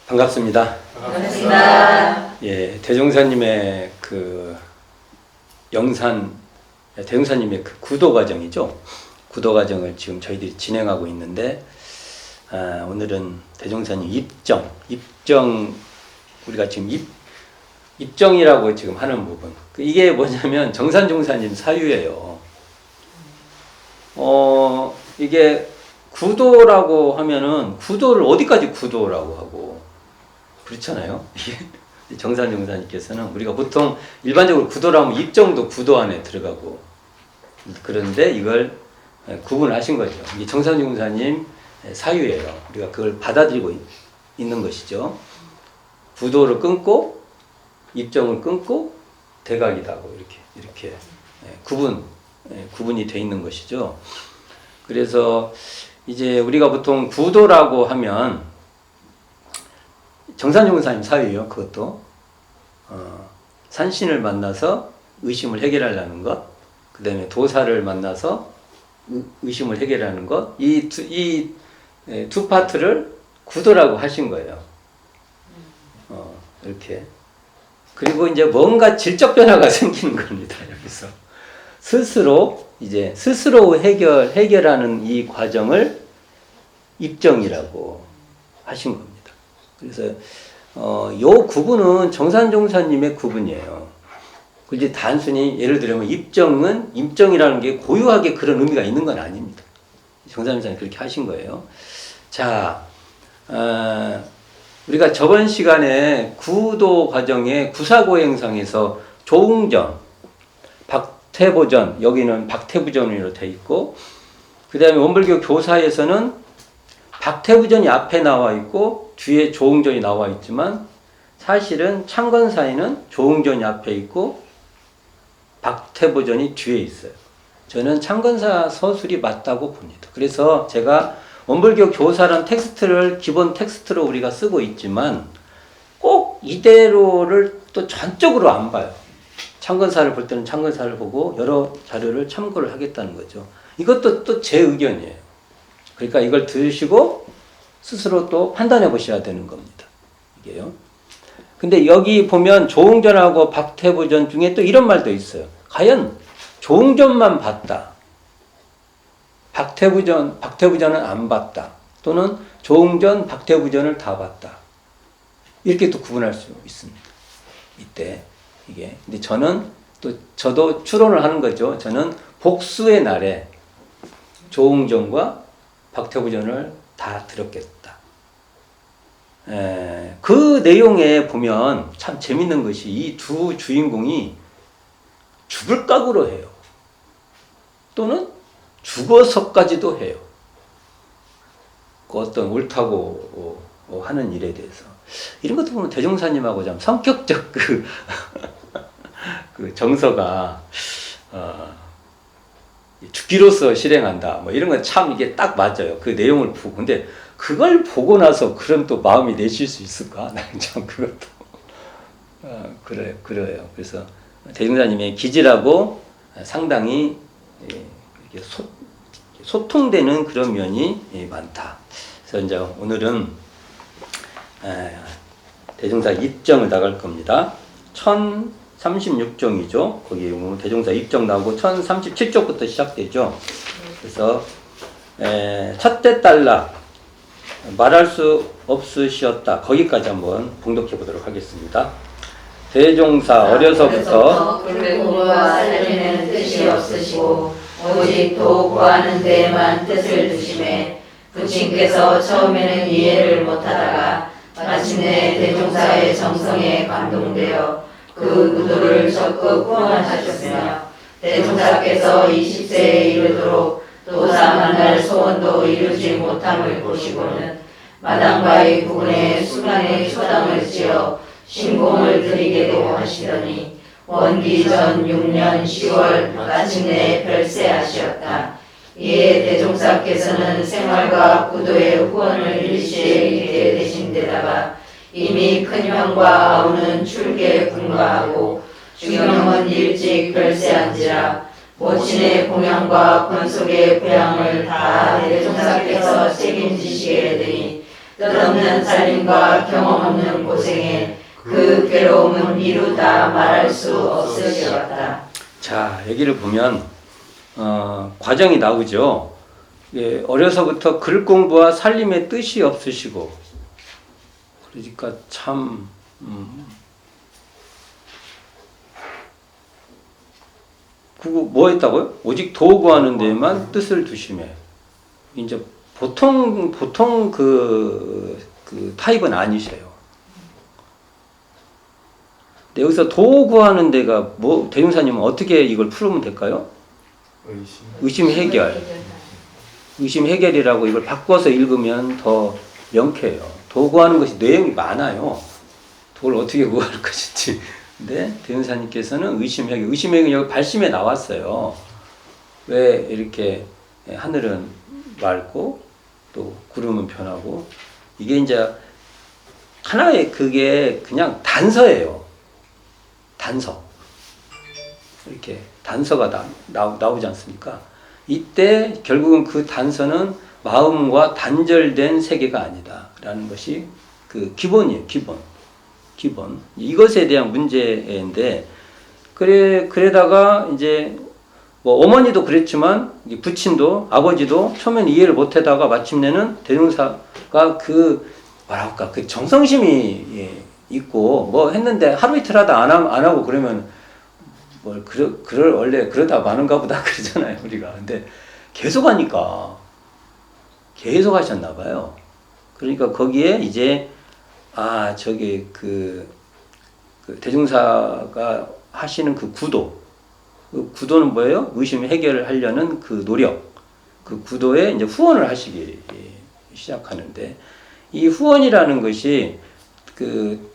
반갑습니다. 반갑습니다. 예, 대종사님의 대종사님의 구도 과정이죠. 구도 과정을 지금 저희들이 진행하고 있는데, 오늘은 대종사님 입정, 우리가 지금 입정이라고 지금 하는 부분. 이게 뭐냐면 정산종사님 사유예요. 이게 구도라고 하면은 구도를 어디까지 구도라고 하고 그렇잖아요. 정산종사님께서는 우리가 보통 일반적으로 구도라면 입정도 구도 안에 들어가고 그런데 이걸 구분하신 거죠. 이게 정산종사님 사유예요. 우리가 그걸 받아들이고 있는 것이죠. 구도를 끊고 입정을 끊고 대각이다고 이렇게 구분이 돼 있는 것이죠. 그래서 이제 우리가 보통 구도라고 하면 정산종사님 사유예요. 그것도 산신을 만나서 의심을 해결하려는 것, 그 다음에 도사를 만나서 의심을 해결하는 것, 이 두 파트를 구도라고 하신 거예요. 이렇게. 그리고 이제 뭔가 질적 변화가 생기는 겁니다. 여기서 스스로 해결하는 이 과정을 입정이라고 하신 겁니다. 그래서 요 구분은 정산종사님의 구분이에요. 이제 단순히 예를 들면 입정이라는 게 고유하게 그런 의미가 있는 건 아닙니다. 정산종사님 그렇게 하신 거예요. 자, 우리가 저번 시간에 구도 과정의 구사고행상에서 조응전, 박태보전, 여기는 박태부전으로 되어 있고, 그 다음에 원불교 교사에서는 박태부전이 앞에 나와 있고 뒤에 조응전이 나와 있지만 사실은 창건사에는 조응전이 앞에 있고 박태부전이 뒤에 있어요. 저는 창건사 서술이 맞다고 봅니다. 그래서 제가 원불교 교사란 텍스트를 기본 텍스트로 우리가 쓰고 있지만 꼭 이대로를 또 전적으로 안 봐요. 창건사를 볼 때는 창건사를 보고 여러 자료를 참고를 하겠다는 거죠. 이것도 또 제 의견이에요. 그러니까 이걸 들으시고 스스로 또 판단해 보셔야 되는 겁니다. 이게요. 근데 여기 보면 조응전하고 박태부전 중에 또 이런 말도 있어요. 과연 조응전만 봤다. 박태부전은 안 봤다. 또는 조응전, 박태부전을 다 봤다. 이렇게 또 구분할 수 있습니다. 이때 이게. 근데 저도 추론을 하는 거죠. 저는 복수의 날에 조응전과 박태부전을 다 들었겠다. 그 내용에 보면 참 재밌는 것이 이 두 주인공이 죽을 각오로 해요. 또는 죽어서까지도 해요. 그 어떤 옳다고 하는 일에 대해서. 이런 것도 보면 대종사님하고 좀 성격적 그 정서가 죽기로서 실행한다. 뭐 이런 건 참 이게 딱 맞아요. 그 내용을 보고. 근데 그걸 보고 나서 그런 또 마음이 내실 수 있을까? 나는 참 그것도 그래요. 그래서 대종사님의 기질하고 상당히 이렇게 소통되는 그런 면이 많다. 그래서 이제 오늘은 대종사 입정을 나갈 겁니다. 1036종이죠. 거기 보면 대종사 입정 나오고 1037쪽부터 시작되죠. 그래서 첫째 딸라 말할 수 없으시었다. 거기까지 한번 봉독해 보도록 하겠습니다. 대종사 어려서부터 불구와 살리는 뜻이 없으시고 오직 도구하는 데에만 뜻을 두심에 부친께서 처음에는 이해를 못하다가 마침내 대종사의 정성에 감동되어 그 구도를 적극 후원하셨으며 대종사께서 20세에 이르도록 도사 만날 소원도 이루지 못함을 보시고는 마당과의 구분에 수간의 초당을 지어 신공을 드리게도 하시더니 원기전 6년 10월 마침내 별세하시었다. 이에 대종사께서는 생활과 구도의 후원을 일시에 잃게 되신 데다가 이미 큰형과 아우는 출계에 분가하고 중형은 일찍 별세한지라 모친의 공양과 권속의 부양을 다 대종사께서 책임지시게 되니 끝없는 살림과 경험 없는 고생에 그 괴로움은 이루다 말할 수 없으시었다. 자, 여기를 보면 과정이 나오죠. 예, 어려서부터 글 공부와 살림의 뜻이 없으시고, 그러니까 참 그거 뭐 했다고요? 오직 도구하는 데에만 뜻을 두심에. 이제 보통 그 타입은 아니세요. 근데 여기서 도구하는 데가 뭐 대중사님은 어떻게 이걸 풀으면 될까요? 의심 해결. 의심 해결이라고 이걸 바꿔서 읽으면 더 명쾌해요. 도구하는 것이 내용이 많아요. 도를 어떻게 구할 것인지. 근데 대운사님께서는 의심 해결. 의심 해결 여기 발심에 나왔어요. 왜 이렇게 하늘은 맑고 또 구름은 변하고, 이게 이제 하나의 그게 그냥 단서예요. 단서. 이렇게 단서가 나오지 않습니까? 이때 결국은 그 단서는 마음과 단절된 세계가 아니다 라는 것이 그 기본이에요. 기본. 이것에 대한 문제인데, 그래다가 이제 뭐 어머니도 그랬지만 부친도 아버지도 처음엔 이해를 못 하다가 마침내는 대종사가 그 뭐랄까 그 정성심이 있고 뭐 했는데 하루 이틀 하다 안 하고 그러면 뭘 원래 그러다 마는가 보다 그러잖아요, 우리가. 근데 계속 하니까 계속 하셨나 봐요. 그러니까 거기에 이제 저기 그 대중사가 하시는 그 구도는 뭐예요? 의심 해결을 하려는 그 노력, 그 구도에 이제 후원을 하시기 시작하는데, 이 후원이라는 것이 그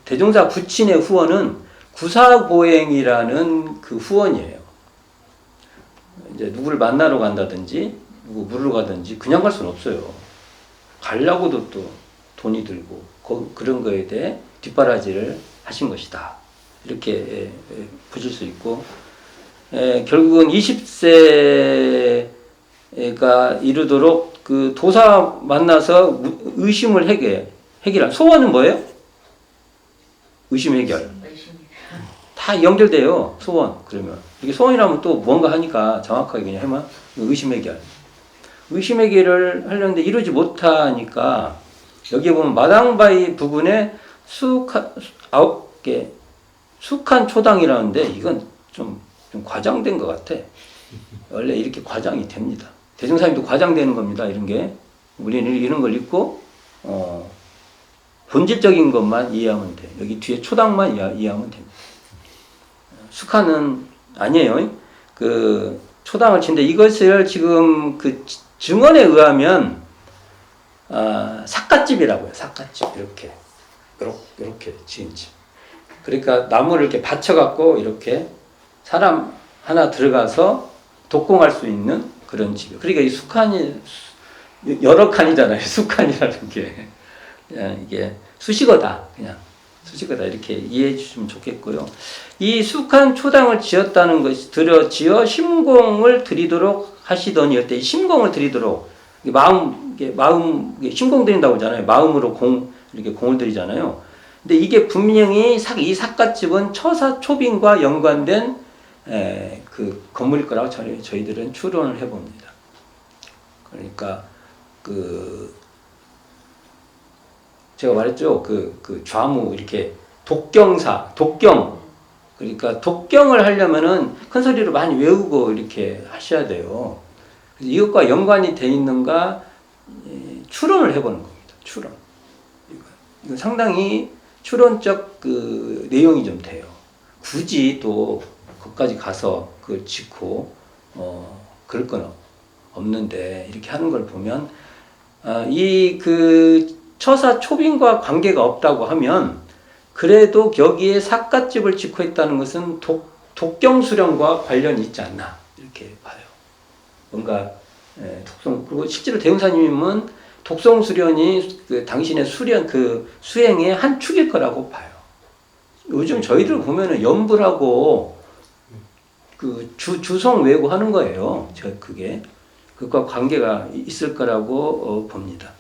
대종사 부친의 후원은 구사고행이라는 그 후원이에요. 이제 누구를 만나러 간다든지 누구 물으러 가든지 그냥 갈 수는 없어요. 가려고도 또 돈이 들고 그런 거에 대해 뒷바라지를 하신 것이다. 이렇게 보실 수 있고, 결국은 20세가 이르도록 그 도사 만나서 의심을 해결한 소원은 뭐예요? 의심 해결. 다 연결돼요. 소원. 그러면 이게 소원이라면 또 뭔가 하니까 정확하게 그냥 해만 의심 해결. 의심 해결을 하려는데 이루지 못하니까 여기에 보면 마당바위 부근에 숙한 초당이라는데 이건 좀 과장된 것 같아. 원래 이렇게 과장이 됩니다. 대중사님도 과장되는 겁니다. 이런 게. 우리는 이런 걸 읽고 본질적인 것만 이해하면 돼. 여기 뒤에 초당만 이해하면 됩니다. 숙한은 아니에요. 그 초당을 치는데 이것을 지금 그 증언에 의하면 삿갓집이라고요. 삿갓집. 이렇게 지은 집. 그러니까 나무를 이렇게 받쳐갖고 이렇게 사람 하나 들어가서 독공할 수 있는 그런 집이에요. 그러니까 이 숙한이 여러 칸이잖아요. 숙한이라는 게. 이게 수식어다. 그냥 수식어다. 이렇게 이해해 주시면 좋겠고요. 이 숙한 초당을 지었다는 것이 지어 심공을 드리도록 하시더니, 이때 심공을 드리도록 마음 심공 드린다고 하잖아요. 마음으로 이렇게 공을 드리잖아요. 근데 이게 분명히 이 삿갓집은 처사 초빙과 연관된 그 건물일 거라고 저희들은 추론을 해봅니다. 그러니까 제가 말했죠. 그 좌무 이렇게 독경 그러니까 독경을 하려면은 큰 소리로 많이 외우고 이렇게 하셔야 돼요. 그래서 이것과 연관이 돼 있는가 추론을 해보는 겁니다. 추론. 이거 상당히 추론적 그 내용이 좀 돼요. 굳이 또 거기까지 가서 그걸 짚고 그럴 건 없는데 이렇게 하는 걸 보면 이 그 처사 초빙과 관계가 없다고 하면 그래도 여기에 삿갓집을 짓고 있다는 것은 독경수령과 관련이 있지 않나 이렇게 봐요. 뭔가 그리고 실제로 대웅사님은 독성수련이 그 당신의 수행의 한 축일 거라고 봐요. 요즘 저희들 보면은 연불하고 그 주성 외고 하는 거예요. 그게 그것과 관계가 있을 거라고 봅니다.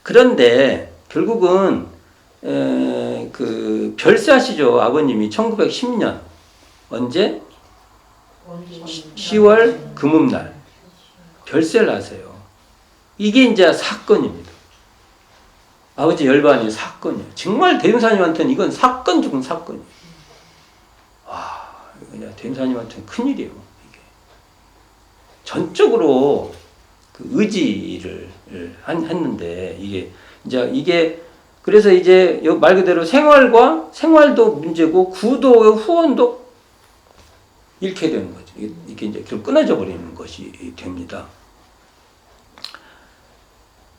그런데 결국은 그 별세하시죠. 아버님이 1910년 언제? 10월 금음날 별세를 하세요. 이게 이제 사건입니다. 아버지 열반이 사건이에요. 정말 대흥사님한테는 이건 사건 중은 사건이에요. 와, 그냥 대흥사님한테는 큰일이에요. 이게. 전적으로 그 의지를 했는데, 이게, 그래서 이제 말 그대로 생활도 문제고, 구도의 후원도 잃게 되는 거죠. 이게 이제 결국 끊어져 버리는 것이 됩니다.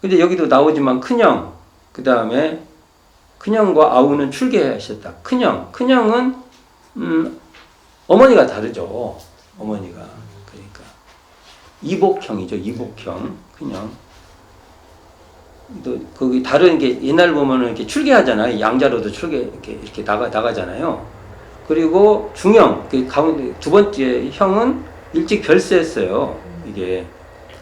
근데 여기도 나오지만 큰형, 그 다음에 큰형과 아우는 출계하셨다. 큰형은 어머니가 다르죠. 어머니가 그러니까 이복형이죠. 이복형 큰형. 또 거기 다른 게 옛날 보면은 이렇게 출계하잖아요. 양자로도 이렇게 나가잖아요. 그리고 중형 그 가운데 두 번째 형은 일찍 별세했어요. 이게.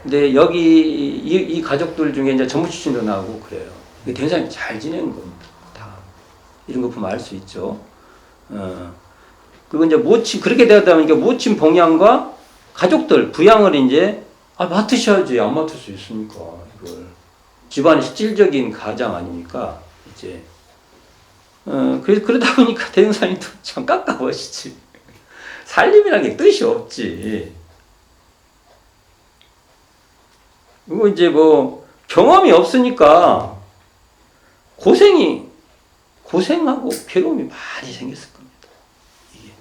근데 여기 이 가족들 중에 이제 전부 출신도 나오고 그래요. 대사님이 잘 지내는 겁니다. 다 이런 거 보면 알 수 있죠. 그리고 이제 그렇게 되었다 보니까 모친 봉양과 가족들 부양을 이제 맡으셔야지. 안 맡을 수 있습니까? 이걸 집안의 실질적인 가장 아닙니까? 이제 그러다 보니까 대흥사님도 참 깝깝하시지. 살림이라는 게 뜻이 없지. 그리고 이제 뭐 경험이 없으니까 고생하고 괴로움이 많이 생겼을 겁니다. 이게.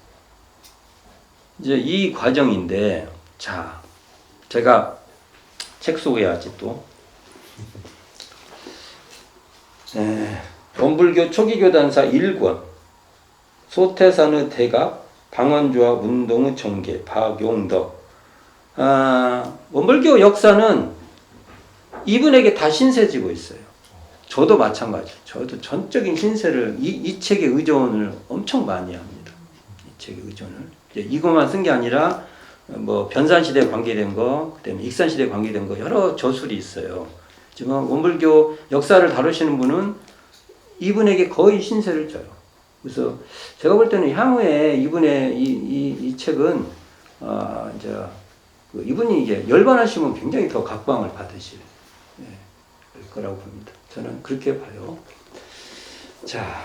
이제 이 과정인데, 자, 제가 책 소개하지 또. 원불교 초기교단사 1권, 소태산의 대각, 방언주와 운동의 정계, 박용덕. 원불교 역사는 이분에게 다 신세지고 있어요. 저도 마찬가지. 저도 전적인 신세를 이 책에 의존을 엄청 많이 합니다. 이 책에 의존을. 이것만 쓴 게 아니라 뭐 변산시대에 관계된 거, 그다음에 익산시대에 관계된 거 여러 저술이 있어요. 지금 원불교 역사를 다루시는 분은 이분에게 거의 신세를 져요. 그래서 제가 볼 때는 향후에 이분의 이 책은 이제 이분이 이제 열반하시면 굉장히 더 각광을 받으실 거라고 봅니다. 저는 그렇게 봐요. 자,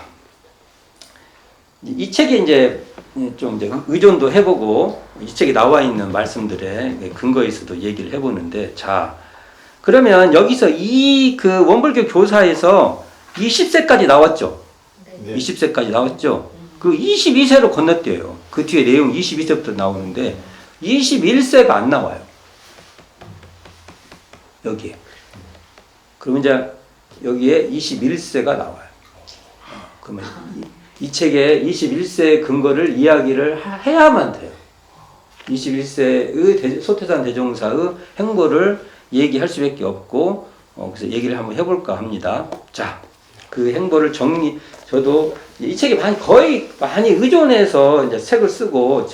이 책에 이제 좀 이제 의존도 해보고 이 책에 나와 있는 말씀들의 근거에서도 얘기를 해보는데, 자, 그러면 여기서 그 원불교 교사에서 20세까지 나왔죠. 네. 20세까지 나왔죠. 그 22세로 건너뛰어요. 그 뒤에 내용 22세부터 나오는데 21세가 안 나와요. 여기에. 그러면 이제 여기에 21세가 나와요. 그러면 이 책에 21세의 근거를 이야기를 해야만 돼요. 21세의 소태산 대종사의 행보를 얘기할 수밖에 없고, 그래서 얘기를 한번 해볼까 합니다. 자, 그 행보를 저도 이 책에 거의 많이 의존해서 이제 책을 쓰고,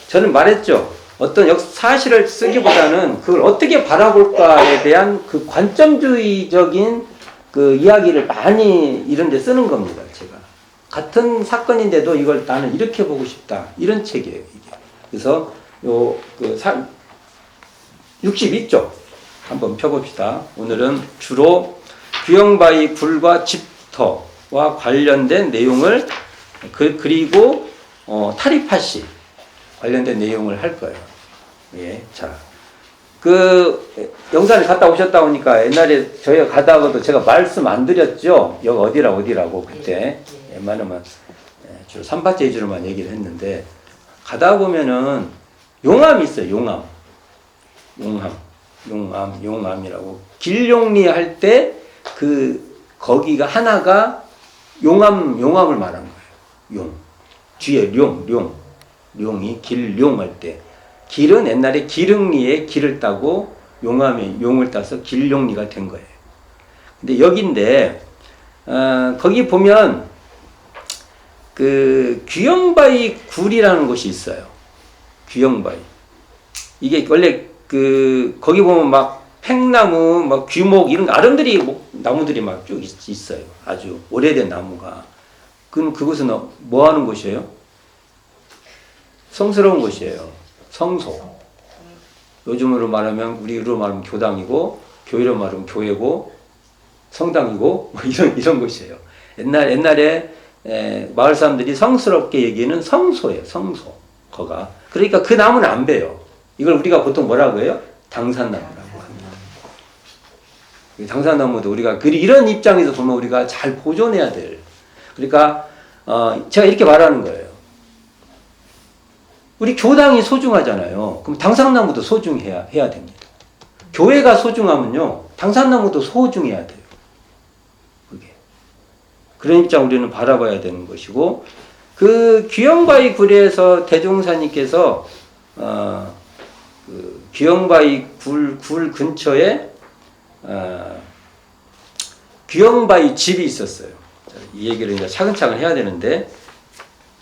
저는 말했죠. 어떤 사실을 쓰기보다는 그걸 어떻게 바라볼까에 대한 그 관점주의적인 그 이야기를 많이 이런 데 쓰는 겁니다, 제가. 같은 사건인데도 이걸 나는 이렇게 보고 싶다. 이런 책이에요, 이게. 그래서 62쪽 한번 펴봅시다. 오늘은 주로 규영바위 굴과 집터와 관련된 내용을 그리고 타리파시 관련된 내용을 할 거예요. 예, 자, 영산에 갔다 오셨다 오니까 옛날에 저희가 가다가도 제가 말씀 안 드렸죠. 여기 어디라고 그때 웬만하면 주로 삼파제 위주로만 얘기를 했는데, 가다 보면은 용암이 있어요. 용암이라고 길용리 할 때 거기가 하나가 용암을 말한 거예요. 뒤에 용이 길용 할 때, 길은 옛날에 기릉리에 길을 따고 용을 따서 길용리가 된 거예요. 근데 여기인데 거기 보면 그 규영바위 굴이라는 곳이 있어요. 규영바위. 이게 원래 거기 보면 막 팽나무, 막 귀목 이런 아름드리 나무들이 막 쭉 있어요. 아주 오래된 나무가. 그럼 그것은 뭐 하는 곳이에요? 성스러운 곳이에요. 성소. 요즘으로 말하면 우리로 말하면 교당이고 교회로 말하면 교회고 성당이고 뭐 이런 곳이에요. 옛날에 마을 사람들이 성스럽게 얘기하는 성소예요. 성소. 거가. 그러니까 그 나무는 안 베요. 이걸 우리가 보통 뭐라고 해요? 당산나무라고 합니다. 당산나무도 우리가 이런 입장에서 보면 우리가 잘 보존해야 될. 그러니까 제가 이렇게 말하는 거예요. 우리 교당이 소중하잖아요. 그럼 당산나무도 소중해야 됩니다. 교회가 소중하면요, 당산나무도 소중해야 돼요. 그게. 그런 입장 우리는 바라봐야 되는 것이고, 그 귀영바위 굴에서 대종사님께서 그 귀영바위 굴 근처에 귀영바위 집이 있었어요. 이 얘기를 이제 차근차근 해야 되는데,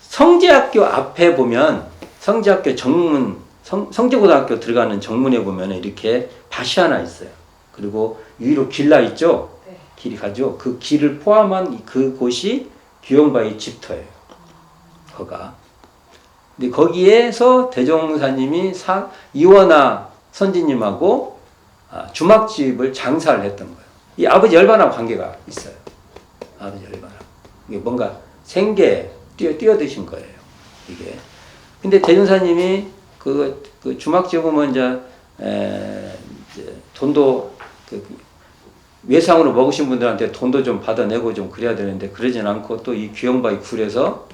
성지학교 앞에 보면 성지학교 정문, 성지고등학교 들어가는 정문에 보면 이렇게 밭이 하나 있어요. 그리고 위로 길라 있죠? 네. 길이 가죠. 그 길을 포함한 그곳이 귀영바위 집터예요. 거가. 근데 거기에서 대종사님이 이원하 선지님하고 주막집을 장사를 했던 거예요. 이 아버지 열반하고 관계가 있어요. 아버지 열반하고. 이게 뭔가 생계 뛰어드신 거예요. 이게. 근데 대종사님이 그 주막집 보면 이제 돈도 외상으로 먹으신 분들한테 돈도 좀 받아내고 좀 그래야 되는데 그러진 않고 또 이 귀영바위 굴에서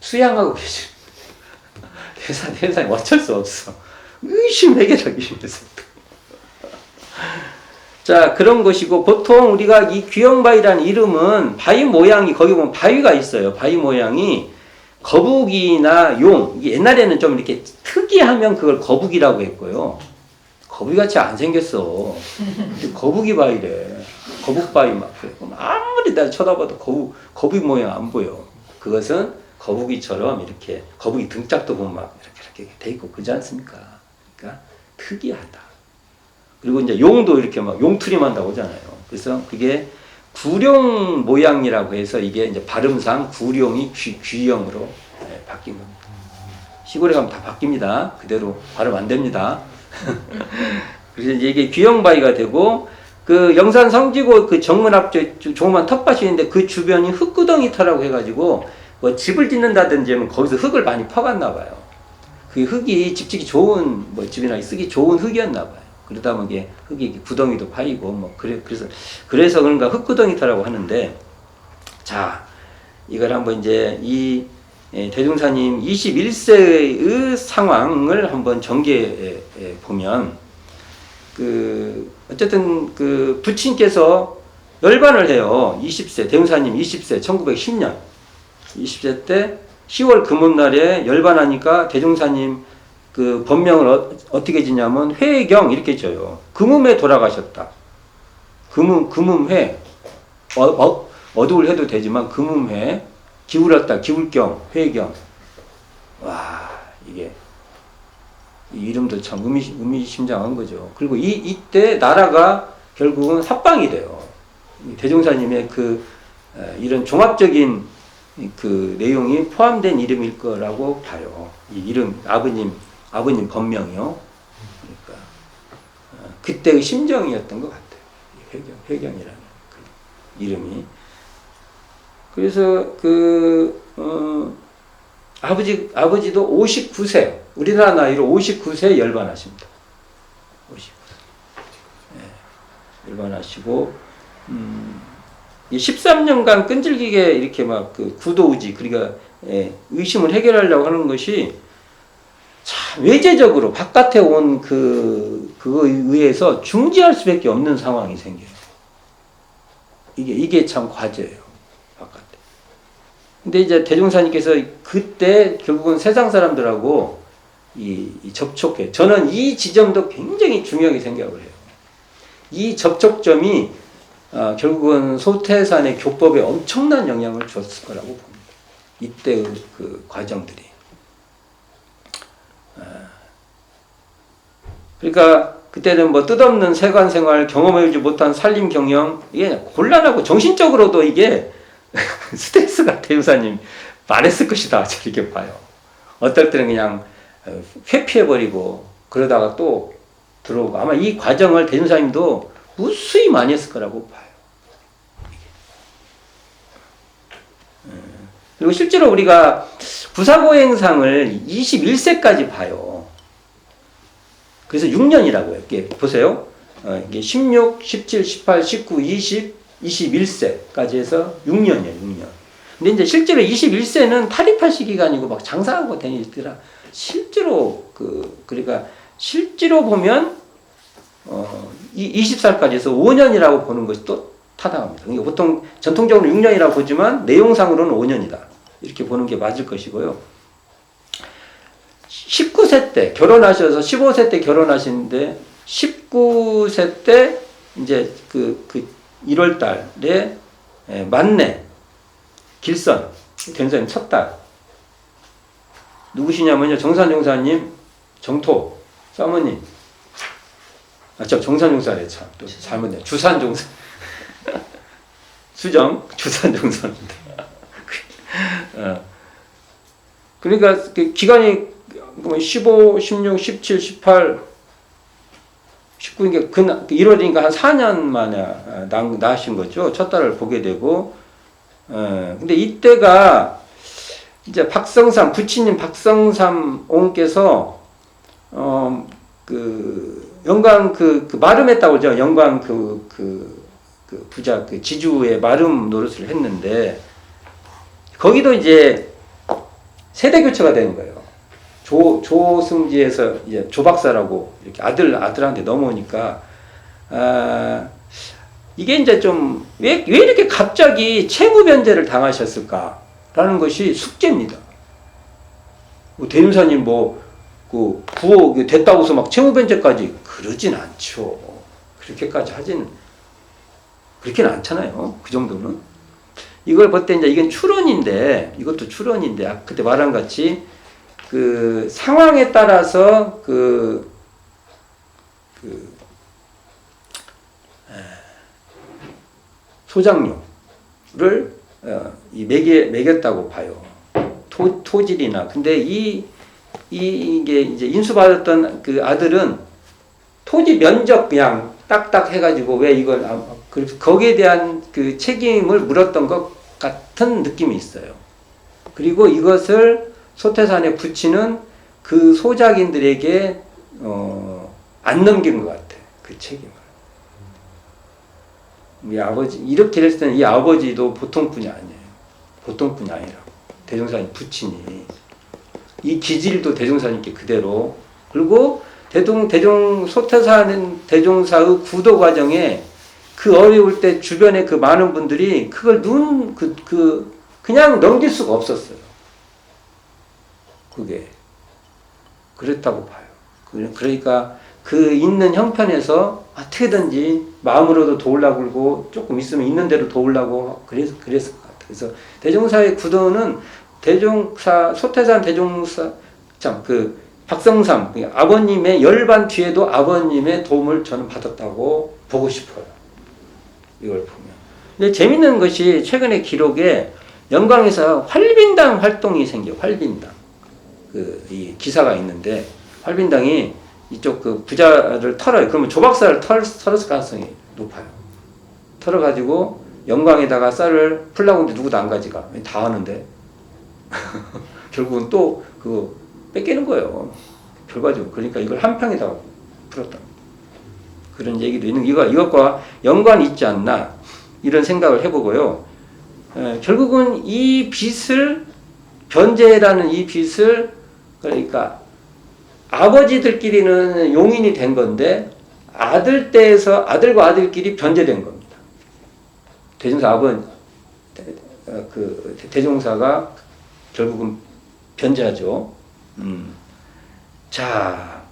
수양하고 계시. 대사님 어쩔 수 없어. 의심해결하기위해서. 자, 그런 것이고, 보통 우리가 이 귀영바위라는 이름은 바위 모양이, 거기 보면 바위가 있어요. 바위 모양이 거북이나 용, 이게 옛날에는 좀 이렇게 특이하면 그걸 거북이라고 했고요. 거북이같이 안 생겼어. 거북이 바위래. 거북바위 막 그래. 아무리 나 쳐다봐도 거북이 모양 안 보여. 그것은 거북이처럼 이렇게, 거북이 등짝도 보면 막 이렇게 돼 있고, 그렇지 않습니까? 그러니까 특이하다. 그리고 이제 용도 이렇게 막 용투리만 나오잖아요. 그래서 그게 구룡 모양이라고 해서 이게 이제 발음상 구룡이 귀형으로 바뀐 겁니다. 시골에 가면 다 바뀝니다. 그대로 발음 안 됩니다. 그래서 이게 귀형바위가 되고, 그 영산 성지고 그 정문 앞에 조그만 텃밭이 있는데 그 주변이 흙구덩이 터라고 해가지고 뭐 집을 짓는다든지 하면 거기서 흙을 많이 퍼갔나 봐요. 그 흙이 집짓기 좋은, 뭐 집이나 쓰기 좋은 흙이었나 봐요. 그러다 보면 이게 흙이 구덩이도 파이고 뭐 그래서 그런가 흙구덩이 터라고 하는데, 자, 이걸 한번 이제 이 대종사님 21세의 상황을 한번 전개해 보면, 어쨌든 부친께서 열반을 해요. 20세, 대종사님 20세, 1910년 20세 때 10월 금음날에 열반하니까 대종사님 그 법명을 어떻게 지냐면 회경 이렇게 져요. 금음에 돌아가셨다. 금음회. 어두울 해도 되지만 금음회. 기울었다. 기울경, 회경. 와, 이게 이 이름도 참 의미심장한 거죠. 그리고 이때 나라가 결국은 합방이 돼요. 대종사님의 이런 종합적인 그 내용이 포함된 이름일 거라고 봐요. 이 이름, 아버님 법명이요. 그러니까 그때의 심정이었던 것 같아요. 회경이라는 그 이름이. 그래서 아버지도 59세, 우리나라 나이로 59세 열반하십니다. 59세. 네, 열반하시고, 13년간 끈질기게 이렇게 막 구도의지, 그러니까 의심을 해결하려고 하는 것이 참 외제적으로 바깥에 온 그거에 의해서 중지할 수밖에 없는 상황이 생겨요. 이게 참 과제예요. 바깥에. 근데 이제 대종사님께서 그때 결국은 세상 사람들하고 접촉해. 저는 이 지점도 굉장히 중요하게 생각을 해요. 이 접촉점이 결국은 소태산의 교법에 엄청난 영향을 줬을 거라고 봅니다. 이때의 그 과정들이. 그러니까 그때는 뭐 뜻없는 세관 생활, 경험해보지 못한 살림 경영, 이게 곤란하고 정신적으로도 이게 스트레스가 대유사님 많았을 것이다. 저렇게 봐요. 어떨 때는 그냥 회피해버리고 그러다가 또 들어오고 아마 이 과정을 대유사님도 무수히 많이 했을 거라고 봐요. 그리고 실제로 우리가 부사고행상을 21세까지 봐요. 그래서 6년이라고요. 이게 보세요. 이게 16, 17, 18, 19, 20, 21세까지 해서 6년이에요. 6년. 근데 이제 실제로 21세는 탈입할 시기가 아니고 막 장사하고 다니더라. 실제로 그러니까 실제로 보면 20살까지 해서 5년이라고 보는 것이 또 타당합니다. 그러니까 보통 전통적으로 6년이라고 보지만 내용상으로는 5년이다. 이렇게 보는 게 맞을 것이고요. 19세 때 결혼하셔서 15세 때 결혼하시는데 19세 때 이제 그 1월 달에 만내 길선 대전사님 첫 딸 누구시냐면요. 정산종사님 정토 사모님 정산종사래 참 또 잘못네 주산종사 수정 주산종사입니다. 그러니까 기간이 15, 16, 17, 18, 19인가 1월이니까 한 4년 만에 낳으신 거죠. 첫 딸을 보게 되고, 근데 이때가 이제 박성삼 부친님 박성삼 옹께서 영광 마름했다고 그러죠. 영광 부자 지주의 마름 노릇을 했는데 거기도 이제 세대 교체가 되는 거예요. 조승지에서 이제 조박사라고 이렇게 아들한테 넘어오니까 이게 이제 좀 왜 이렇게 갑자기 채무 변제를 당하셨을까라는 것이 숙제입니다. 대림사님 부호 됐다고 해서 막 채무 변제까지 그러진 않죠. 그렇게까지 그렇게는 않잖아요. 그 정도는. 이걸 볼 때 이제 이건 추론인데, 이것도 추론인데, 그때 말한 같이 상황에 따라서 소장료를 매겼다고 봐요. 토질이나. 근데 이게 이제 인수받았던 그 아들은 토지 면적 그냥 딱딱 해가지고 왜 이걸 거기에 대한 그 책임을 물었던 것 같은 느낌이 있어요. 그리고 이것을 소태산에 붙이는 그 소작인들에게 안 넘긴 것 같아. 그 책임을. 우리 아버지 이렇게 했을 때는 이 아버지도 보통 분이 아니에요. 보통 분이 아니라고. 대종사님 부친이 이 기질도 대종사님께 그대로. 그리고 소태산 대종사의 구도 과정에 그 어려울 때 주변에 그 많은 분들이 그걸 그냥 넘길 수가 없었어요. 그게 그랬다고 봐요. 그러니까 그 있는 형편에서 어떻게든지 마음으로도 도우려고 그러고 조금 있으면 있는 대로 도우려고 그랬을 것 같아요. 그래서 대종사의 구도는 소태산 대종사 박성삼 아버님의 열반 뒤에도 아버님의 도움을 저는 받았다고 보고 싶어요. 이걸 보면. 근데 재밌는 것이 최근에 기록에 영광에서 활빈당 활동이 생겨. 활빈당. 이 기사가 있는데 활빈당이 이쪽 부자를 털어요. 그러면 조박사를 털었을 가능성이 높아요. 털어가지고 영광에다가 쌀을 풀라고 하는데 누구도 안 가져가. 다 하는데. 결국은 또 뺏기는 거예요. 결과적으로. 그러니까 이걸 한평에다가 풀었다. 그런 얘기도 있는 이것과 연관이 있지 않나 이런 생각을 해보고요. 결국은 이 빚을 변제라는 이 빚을 그러니까 아버지들끼리는 용인이 된 건데 아들 때에서 아들과 아들끼리 변제된 겁니다. 대종사 대종사가 결국은 변제하죠. 자,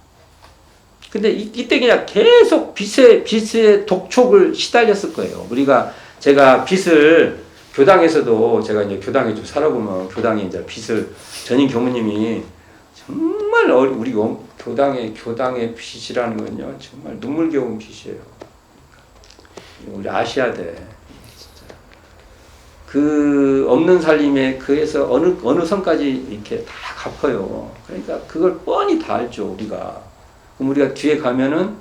근데 이때 그냥 계속 빚의 독촉을 시달렸을 거예요. 제가 빚을 교당에서도 제가 이제 교당에 좀 살아보면 교당에 이제 빚을 전임 교무님이 정말 우리 교당의 빚이라는 건요 정말 눈물겨운 빚이에요. 우리 아셔야 돼. 진짜. 그 없는 살림에 그에서 어느 선까지 이렇게 다 갚아요. 그러니까 그걸 뻔히 다 알죠 우리가. 그럼 우리가 뒤에 가면은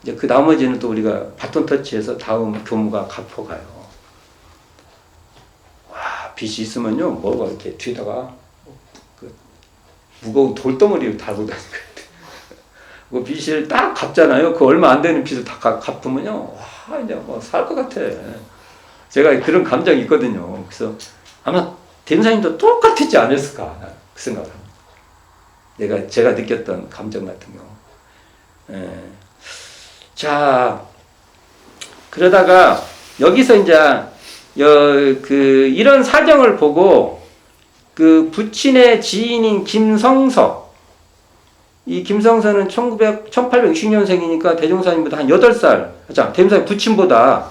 이제 그 나머지는 또 우리가 바톤 터치해서 다음 교무가 갚아가요. 와 빚이 있으면요 뭐가 이렇게 뒤에다가 그 무거운 돌덩어리를 달고 다니거든요. 그 빚을 딱 갚잖아요. 그 얼마 안 되는 빚을 다 갚으면요 와 이제 뭐 살 것 같아. 제가 그런 감정이 있거든요. 그래서 아마 대무사님도 똑같지 않았을까 그 생각을 합니다. 제가 느꼈던 감정 같은 경우. 예. 자 그러다가 여기서 이제 이런 사정을 보고 그 부친의 지인인 김성서, 이 김성서는 1860년생이니까 대종사님보다 한 8살, 자 대종사님 부친보다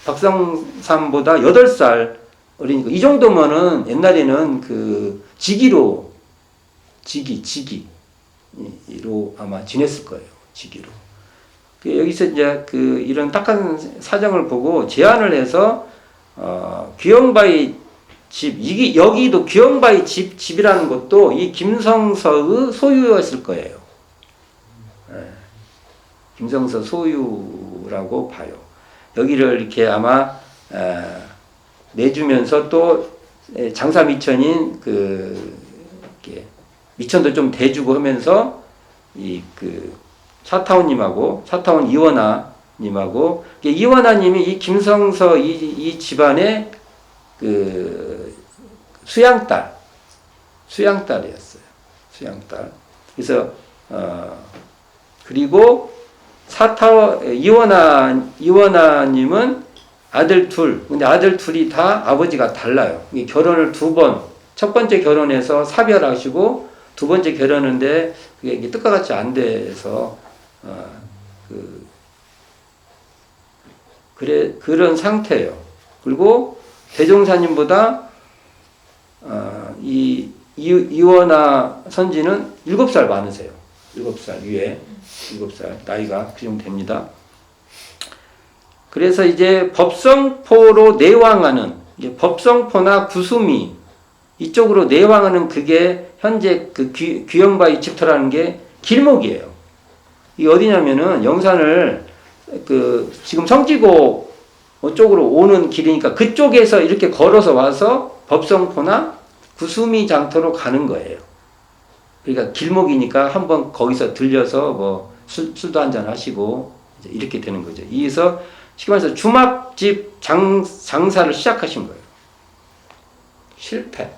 박성삼보다 8살 어리니까 이 정도면은 옛날에는 그 직위로 아마 지냈을 거예요. 직위로. 여기서 이제 이런 딱한 사정을 보고 제안을 해서 귀영바위 집, 여기도 귀영바위 집이라는 것도 이 김성서의 소유였을 거예요. 김성서 소유라고 봐요. 여기를 이렇게 아마 내주면서 또 장사 미천인 이렇게 미천도 좀 대주고 하면서 차타원님하고 이원아님하고 이원아님이 이 김성서 이 집안의 수양딸이었어요. 수양딸. 그래서 그리고 이원아님은 아들 둘. 근데 아들 둘이 다 아버지가 달라요. 결혼을 2번. 첫 번째 결혼해서 사별하시고 두 번째 결혼인데 그게 뜻과 같이 안 돼서 그런 상태예요. 그리고 대종사님보다 이원아 선지는 7살 많으세요. 7살 위에 7살 나이가 그 정도 됩니다. 그래서 이제 법성포로 내왕하는 법성포나 구수미 이쪽으로 내왕하는 그게 현재 그 귀영바위 집터라는 게 길목이에요. 이게 어디냐면은 영산을 지금 성지고 쪽으로 오는 길이니까 그쪽에서 이렇게 걸어서 와서 법성포나 구수미 장터로 가는 거예요. 그러니까 길목이니까 한번 거기서 들려서 뭐 술도 한잔 하시고 이렇게 되는 거죠. 이에서 쉽게 말해서 주막집 장사를 시작하신 거예요. 실패.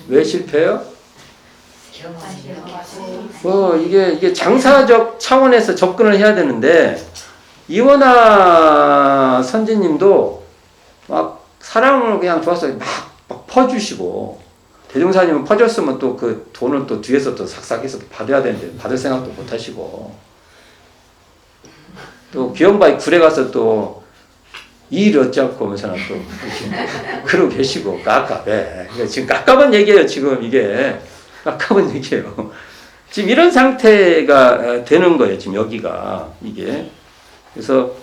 왜 실패요? 이게 장사적 차원에서 접근을 해야 되는데 이원아 선지님도 막 사랑을 그냥 좋아서 막 퍼주시고 대종사님은 퍼줬으면 또 그 돈을 또 뒤에서 또 삭삭해서 받아야 되는데 받을 생각도 못 하시고 또 귀영바위 굴에 가서 또 일 어찌않고 오면서는 또 이렇게 그러고 계시고 깝깝해. 지금 깝깝한 얘기예요. 지금 이게 깝깝한 얘기예요. 지금 이런 상태가 되는 거예요. 지금 여기가 이게 그래서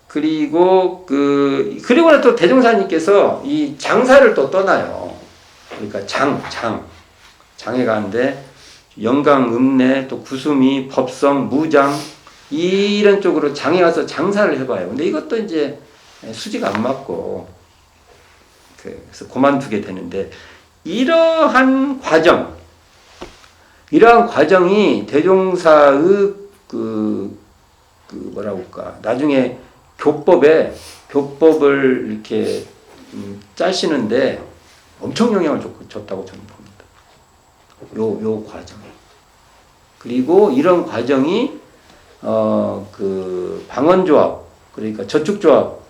그리고 그리고는 또 대종사님께서 이 장사를 또 떠나요. 그러니까 장에 가는데 영강, 읍내, 또 구수미, 법성, 무장 이런 쪽으로 장에 가서 장사를 해봐요. 근데 이것도 이제 수지가 안 맞고 그래서 그만두게 되는데 이러한 과정이 대종사의 뭐라고 할까 나중에 교법을 이렇게 짜시는데 엄청 영향을 줬다고 저는 봅니다. 요 과정이. 그리고 이런 과정이 방언조합 그러니까 저축조합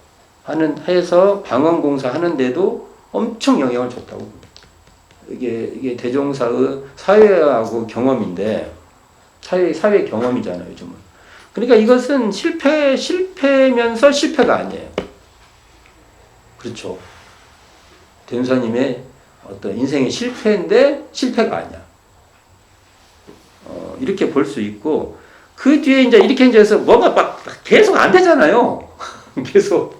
해서 방언공사 하는데도 엄청 영향을 줬다고 봅니다. 이게 대종사의 사회하고 경험인데 사회 경험이잖아요, 요즘은. 그러니까 이것은 실패면서 실패가 아니에요. 그렇죠. 대운사님의 어떤 인생의 실패인데 실패가 아니야. 이렇게 볼 수 있고, 그 뒤에 이제 이렇게 이제 해서 뭐가 막 계속 안 되잖아요. 계속.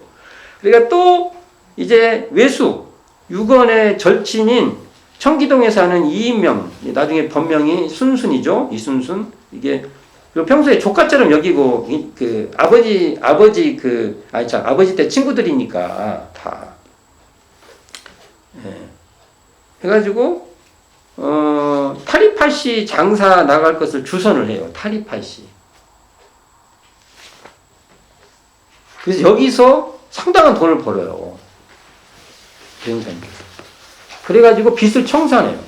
그러니까 또 이제 외수, 6원의 절친인 청기동에 사는 이인명, 나중에 본명이 순순이죠. 이순순. 이게 평소에 조카처럼 여기고, 아버지 때 친구들이니까 다. 예. 해가지고, 타리파시 장사 나갈 것을 주선을 해요. 타리파시. 그래서 여기서 상당한 돈을 벌어요. 대운사님께서. 그래가지고 빚을 청산해요.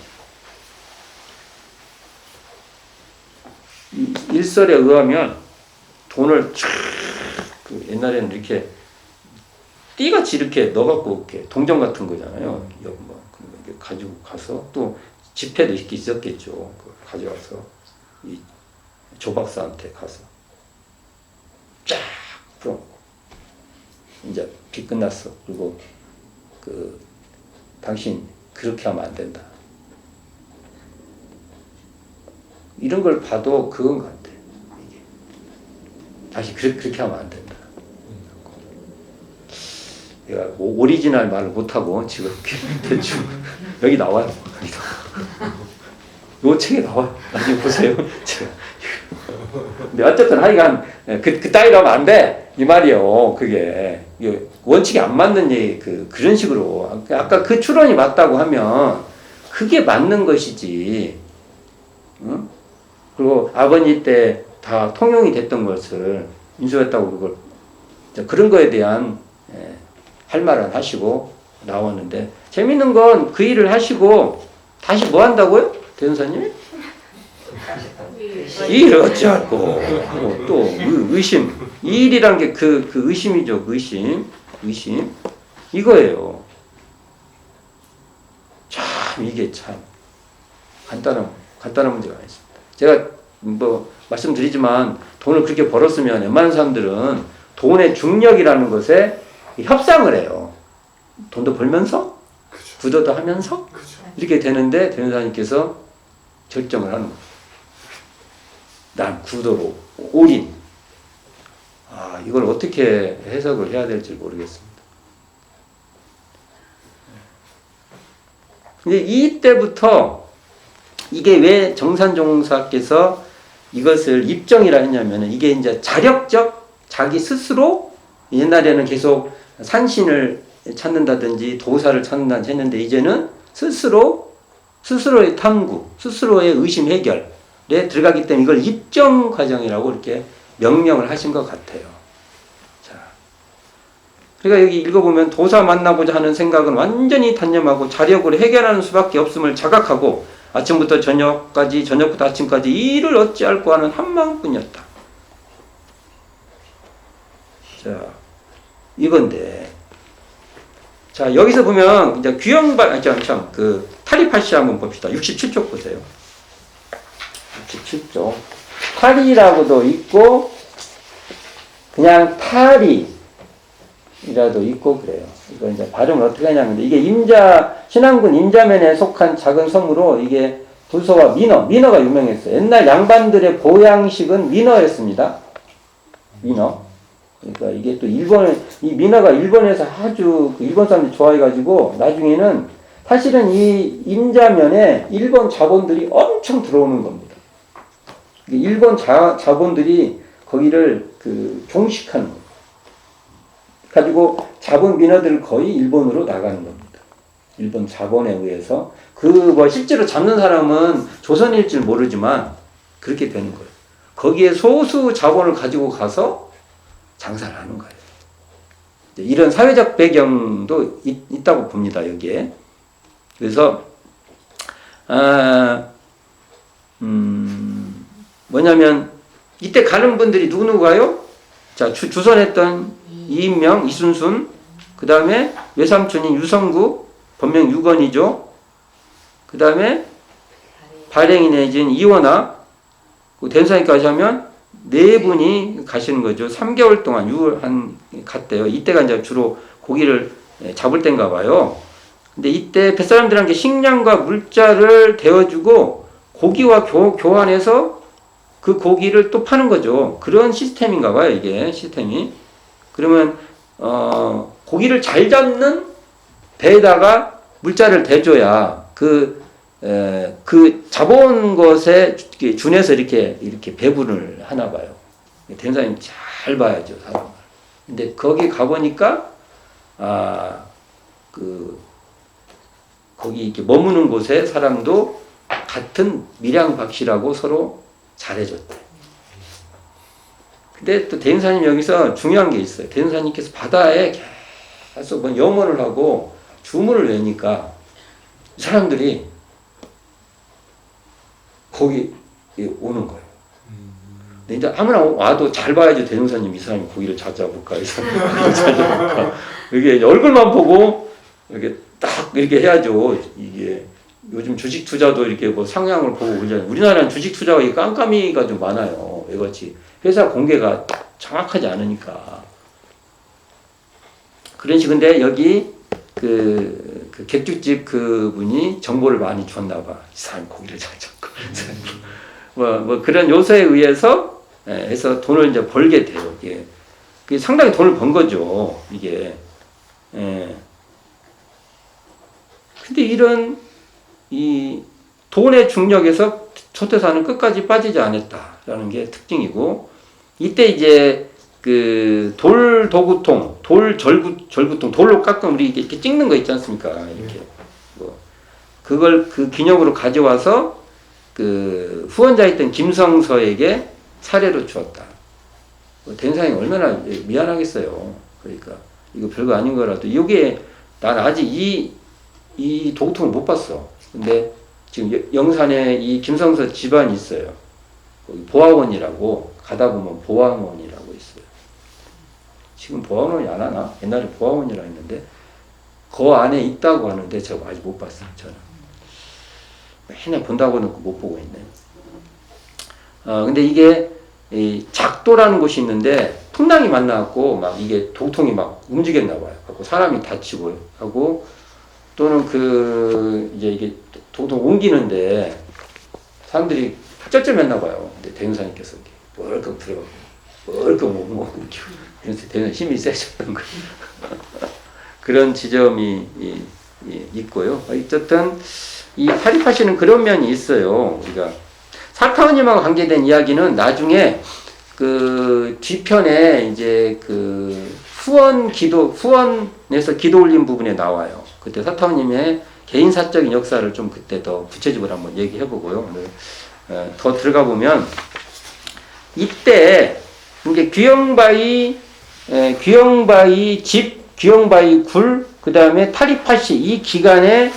일설에 의하면 돈을 옛날에는 이렇게 띠같이 이렇게 넣어갖고 이렇게 동전 같은 거잖아요. 이렇게 가지고 가서 또 지폐도 이렇게 있었겠죠. 가져가서 이 조박사한테 가서 쫙 풀어놓고 이제 빚 끝났어. 그리고 당신 그렇게 하면 안 된다. 이런 걸 봐도 그건 것 같아. 이게. 다시 그렇게 하면 안 된다. 내가 오리지널 말을 못하고 지금 대충 여기 나와요. 요 책에 나와요. 나중에 보세요. 근데 어쨌든 하여간 그 따위로 하면 안 돼. 이 말이요. 그게 원칙이 안 맞는 얘기 그런 식으로 아까 그 추론이 맞다고 하면 그게 맞는 것이지. 응? 그리고 아버지 때 다 통용이 됐던 것을 인수했다고 그런 거에 대한 할 말은 하시고 나왔는데 재밌는 건 그 일을 하시고 다시 뭐 한다고요? 대운사님? 이 일을 어찌할꼬 또 의심 이 일이란 게 그 의심이죠. 의심 이거예요. 참 이게 참 간단한 문제가 아니습니다. 제가 말씀드리지만 돈을 그렇게 벌었으면 웬만한 사람들은 돈의 중력이라는 것에 협상을 해요. 돈도 벌면서 그쵸. 구도도 하면서 그쵸. 이렇게 되는데 대운사님께서 결정을 하는 거예요. 난 구도로 올인. 이걸 어떻게 해석을 해야 될지 모르겠습니다. 근데 이때부터 이게 왜 정산종사께서 이것을 입정이라 했냐면 이게 이제 자력적 자기 스스로 옛날에는 계속 산신을 찾는다든지 도사를 찾는다든지 했는데 이제는 스스로의 탐구, 스스로의 의심 해결에 들어가기 때문에 이걸 입정 과정이라고 이렇게 명명을 하신 것 같아요. 자, 그러니까 여기 읽어보면 도사 만나고자 하는 생각은 완전히 단념하고 자력으로 해결하는 수밖에 없음을 자각하고 아침부터 저녁까지 저녁부터 아침까지 일을 어찌할꼬 하는 한 마음뿐이었다. 자, 이건데 자 여기서 보면 이제 타리파시 한번 봅시다. 67쪽 보세요. 67쪽 타리라고도 있고 그냥 타리라도 있고 그래요. 이거 이제 발음을 어떻게 하냐면 이게 신안군 임자면에 속한 작은 섬으로 이게 부서와 민어가 유명했어요. 옛날 양반들의 보양식은 민어였습니다. 민어. 그러니까 이게 또 이 민어가 일본에서 아주 일본 사람들이 좋아해가지고 나중에는 사실은 이 임자면에 일본 자본들이 엄청 들어오는 겁니다. 일본 자본들이 거기를 종식하는 거예요. 가지고 자본 민어들 거의 일본으로 나가는 겁니다. 일본 자본에 의해서 실제로 잡는 사람은 조선일 줄 모르지만 그렇게 되는 거예요. 거기에 소수 자본을 가지고 가서 장사를 하는 거예요. 이런 사회적 배경도 있다고 봅니다. 여기에. 그래서 뭐냐면 이때 가는 분들이 누구누구가요? 자, 주선했던 이인명, 이순순, 그 다음에 외삼촌인 유성구, 본명 유건이죠. 그 다음에 발행이 내진 이원아, 대운사님까지 하면 네 분이 가시는 거죠. 3개월 동안 갔대요. 이때가 이제 주로 고기를 잡을 때인가 봐요. 근데 이때 뱃사람들한테 식량과 물자를 데워주고 고기와 교환해서 그 고기를 또 파는 거죠. 그런 시스템인가 봐요, 이게 시스템이. 그러면 고기를 잘 잡는 배에다가 물자를 대줘야 그 잡아온 것에 준해서 이렇게 배분을 하나 봐요. 대사님 잘 봐야죠, 사람을. 근데 거기 가보니까 거기 이렇게 머무는 곳에 사람도 같은 밀양박씨라고 서로 잘해줬대. 근데 또 대행사님 여기서 중요한 게 있어요. 대행사님께서 바다에 계속 뭐 염원을 하고 주문을 내니까 사람들이 거기 오는 거예요. 근데 이제 아무나 와도 잘 봐야지 대행사님 이 사람이 고기를 잘 잡을까, 이 사람이 고기를 잘 잡을까. 이게 얼굴만 보고 이렇게 딱 이렇게 해야죠. 이게 요즘 주식 투자도 이렇게 뭐 상향을 보고 그러잖아요. 우리나라는 주식 투자가 깜깜이가 좀 많아요. 왜그렇지? 회사 공개가 정확하지 않으니까. 그런 식인데 여기 그 객주집 그분이 정보를 많이 줬나 봐. 이 사람 고기를 잘 잡고. 뭐 그런 요소에 의해서 해서 돈을 이제 벌게 돼요. 이게 그게 상당히 돈을 번 거죠. 이게. 근데 이런 이 돈의 중력에서 초태사는 끝까지 빠지지 않았다라는 게 특징이고, 이때 이제 그 돌 도구통, 돌 절구통, 돌로 깎으면 우리 이렇게 찍는 거 있지 않습니까? 이렇게 뭐 그걸 그 기념으로 가져와서 그 후원자였던 김성서에게 사례로 주었다. 대행사님이 얼마나 미안하겠어요. 그러니까 이거 별거 아닌 거라도 이게 난 아직 이 도구통을 못 봤어. 근데 지금 영산에 이 김성서 집안이 있어요. 거기 보아원이라고 가다 보면 보아원이라고 있어요. 지금 보아원이 안 하나? 옛날에 보아원이라 했는데 그 안에 있다고 하는데 제가 아직 못 봤어요. 저는 맨날 본다고는 못 보고 있네. 근데 이게 이 작도라는 곳이 있는데 풍랑이 만나갖고 막 이게 도통이 막 움직였나 봐요. 갖고 사람이 다치고 하고 또는 이제 이게 도통 옮기는데 사람들이 쩔쩔맸나 봐요. 근데 대행사님께서 이렇게 벌컥 들어가고 벌컥 못 움직이고 그래서 대행사 힘이 세졌던 거예요. 그런 지점이 있고요. 어쨌든 이 파리파시는 그런 면이 있어요. 우리가 사타원님하고 관계된 이야기는 나중에 그 뒤편에 이제 그 후원에서 기도 올린 부분에 나와요. 그때 사타원님의 개인 사적인 역사를 좀 그때 더 구체적으로 한번 얘기해 보고요. 오늘 더 들어가 보면 이때 이제 귀영바위 집, 귀영바위 굴, 그 다음에 타리파시 이 기간에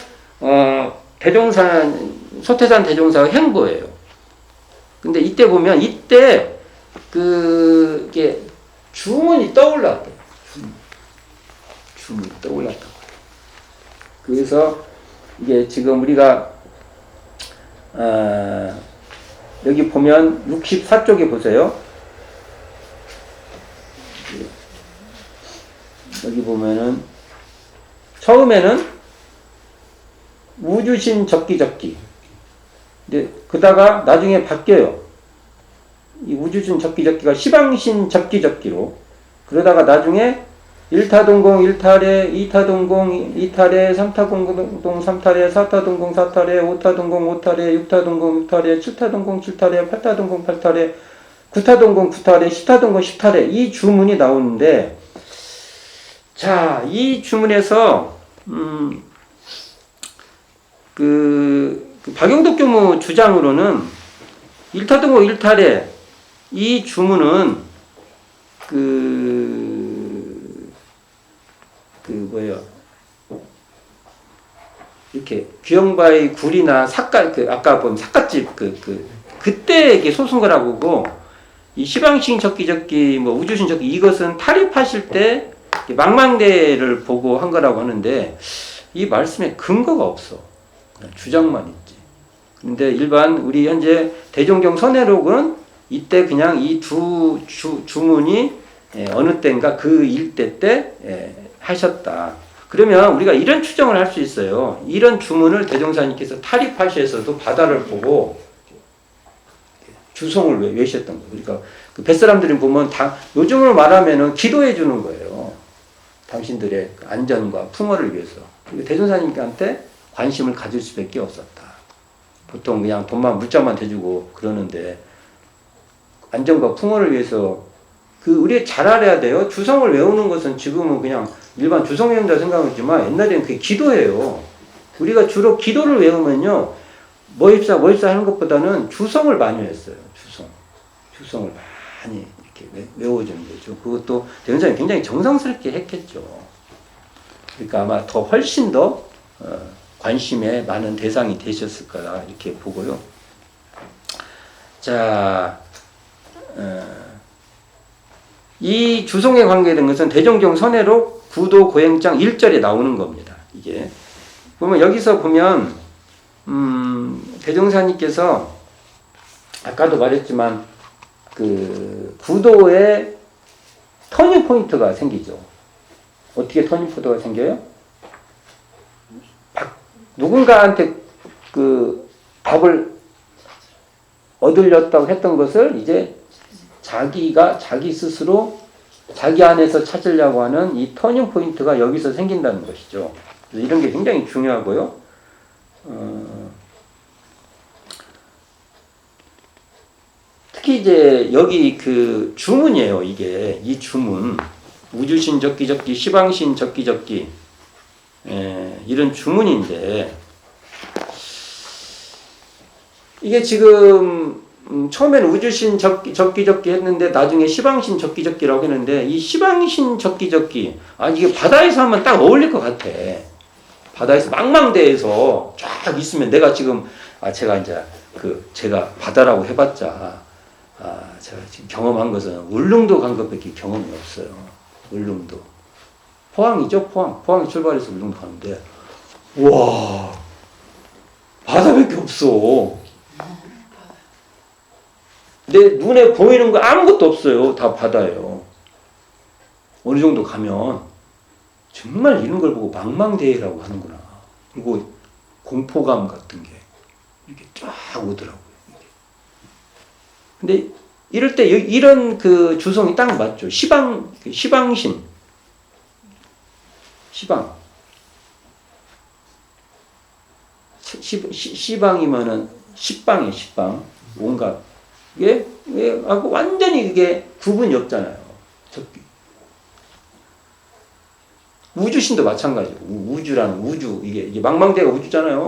소태산 대종사가 한 거예요. 근데 이때 보면 이때 이게 주문이 떠올랐대요. 주문이 떠올랐다고. 그래서 이게 지금 우리가 여기 보면 64쪽에 보세요. 여기 보면은 처음에는 우주신 적기. 근데 그다가 나중에 바뀌어요. 이 우주신 적기가 시방신 적기로. 그러다가 나중에 1타동공 1타례, 2타동공 2타례, 3타동공 3타례, 4타동공 4타례, 5타동공 5타례, 6타동공 6타례, 7타동공 7타례, 8타동공 8타례, 9타동공 9타례, 10타동공 10타례 이 주문이 나오는데, 자, 이 주문에서 박용덕 교무 주장으로는 1타동공 1타례 이 주문은 이렇게 귀영바위 굴이나 아까 본 삿갓집 그때 이게 소순 거라고 보고, 이 시방신 적기 뭐 우주신 적기 이것은 탈입하실 때 망망대를 보고 한 거라고 하는데 이 말씀에 근거가 없어. 주장만 있지. 근데 일반 우리 현재 대종경 선해록은 이때 그냥 이 두 주문이 어느 때인가 그 일대 때 하셨다. 그러면 우리가 이런 추정을 할 수 있어요. 이런 주문을 대종사님께서 타리파시에서도 바다를 보고 주송을 외우셨던 거예요. 그러니까 그 뱃사람들이 보면 요즘으로 말하면은 기도해 주는 거예요. 당신들의 안전과 풍어를 위해서. 대종사님한테 관심을 가질 수밖에 없었다. 보통 그냥 돈만 물자만 대주고 그러는데 안전과 풍어를 위해서 우리 잘 알아야 돼요. 주성을 외우는 것은 지금은 그냥 일반 주성 외운다 생각하지만 옛날에는 그게 기도예요. 우리가 주로 기도를 외우면요. 모입사 하는 것보다는 주성을 많이 했어요. 주성을 많이 이렇게 외워주는 거죠. 그것도 대원장이 굉장히 정성스럽게 했겠죠. 그러니까 아마 더 훨씬 더 관심의 많은 대상이 되셨을 거라 이렇게 보고요. 자, 이 주송에 관계된 것은 대종경 선해록 구도 고행장 1절에 나오는 겁니다. 이게 보면 여기서 보면 대종사님께서 아까도 말했지만 그 구도에 터닝 포인트가 생기죠. 어떻게 터닝 포인트가 생겨요? 누군가한테 그 답을 얻으렸다고 했던 것을 이제 자기 스스로 자기 안에서 찾으려고 하는 이 터닝 포인트가 여기서 생긴다는 것이죠. 그래서 이런 게 굉장히 중요하고요. 특히 이제 여기 그 주문이에요. 이 주문 우주신 적기적기 시방신 적기적기 이런 주문인데 이게 지금 처음에는 우주신 적기적기 했는데 나중에 시방신 적기적기라고 했는데 이 시방신 적기적기 이게 바다에서 하면 딱 어울릴 것 같아. 바다에서 망망대해서 쫙 있으면 내가 지금 제가 이제 제가 바다라고 해봤자 제가 지금 경험한 것은 울릉도 간 것밖에 경험이 없어요. 울릉도 포항이죠. 포항에 출발해서 울릉도 가는데 와 바다밖에 없어. 내 눈에 보이는 거 아무것도 없어요. 다 바다예요. 어느 정도 가면 정말 이런 걸 보고 망망대해라고 하는구나. 그리고 공포감 같은 게 이렇게 쫙 오더라고요. 근데 이럴 때 이런 그 주성이 딱 맞죠. 시방신. 시방이면은 십방이에요. 십방. 온갖. 이게 하고 완전히 이게 구분이 없잖아요. 우주신도 마찬가지고 우주라는 우주 이게 망망대가 우주잖아요.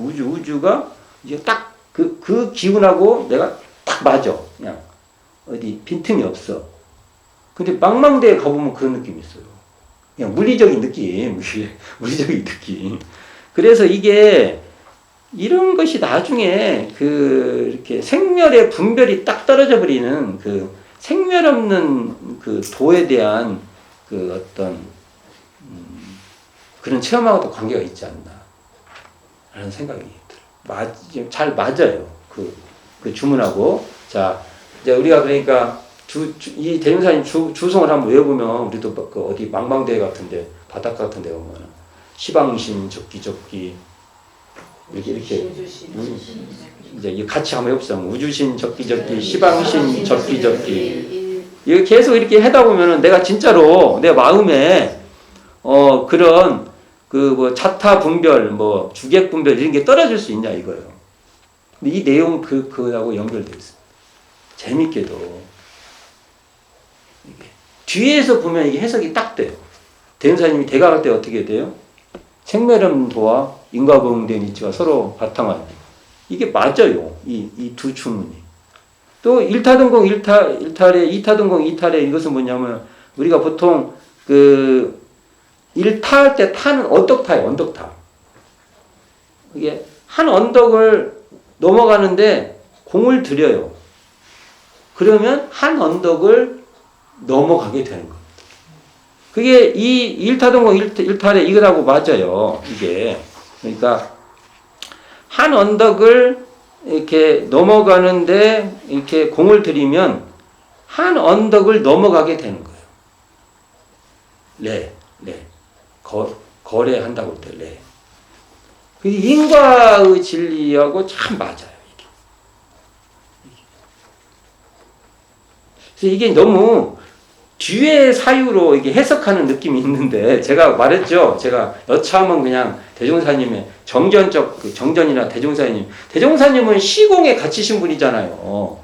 우주가 이제 딱 그 기운하고 내가 딱 맞아. 그냥 어디 빈틈이 없어. 근데 망망대에 가보면 그런 느낌이 있어요. 그냥 물리적인 느낌. 그래서 이게 이런 것이 나중에 이렇게 생멸의 분별이 딱 떨어져 버리는 생멸 없는 도에 대한 어떤 그런 체험하고도 관계가 있지 않나 라는 생각이 들어요. 잘 맞아요. 그 주문하고. 자, 이제 우리가 그러니까 이 대명사님 주성을 한번 외워보면 우리도 어디 망망대해 같은데 바닷가 같은데 보면 시방신 적기적기 이렇게 이제 같이 한번 해봅시다. 우주신 적기적기 시방신 적기적기 이거 계속 이렇게 하다 보면은 내가 진짜로 내 마음에 그런 뭐 자타 분별 뭐 주객 분별 이런 게 떨어질 수 있냐 이거예요. 근데 이 내용 그하고 연결되어 있습니다. 재밌게도 이게 뒤에서 보면 이게 해석이 딱 돼요. 대은사님이 대각할 때 어떻게 돼요? 생멸음도와 인과공된 이치가 서로 바탕하는 이게 맞아요. 이 두 주문이. 또 1타등공 1탈에 2타등공 2탈에 이것은 뭐냐면 우리가 보통 1타할 때 타는 언덕타예요. 언덕타. 이게 한 언덕을 넘어가는데 공을 들여요. 그러면 한 언덕을 넘어가게 되는 겁니다. 그게 이 1타등공 1탈에 이거하고 맞아요. 이게. 그러니까 한 언덕을 이렇게 넘어가는데 이렇게 공을 들이면 한 언덕을 넘어가게 되는 거예요. 네. 거래한다고 그랬대. 그 인과의 진리하고 참 맞아요. 그래서 이게 너무 뒤에 사유로 이게 해석하는 느낌이 있는데, 제가 말했죠. 제가 여차하면 그냥 대종사님의 정전적, 그 정전이나 대종사님은 시공에 갇히신 분이잖아요.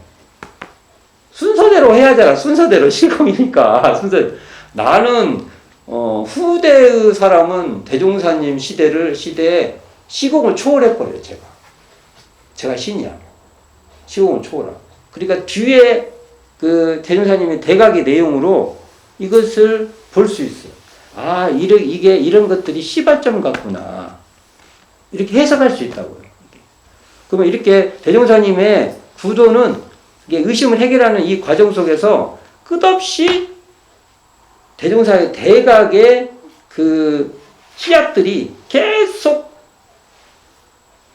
순서대로 해야잖아. 순서대로 시공이니까. 순서대로. 나는, 후대의 사람은 대종사님 시대에 시공을 초월해버려요, 제가 신이야. 시공을 초월하고. 그러니까 뒤에 그 대종사님의 대각의 내용으로 이것을 볼 수 있어요. 아, 이게 이런 것들이 시발점 같구나. 이렇게 해석할 수 있다고요. 그러면 이렇게 대종사님의 구도는 이게 의심을 해결하는 이 과정 속에서 끝없이 대종사의 대각의 그 희약들이 계속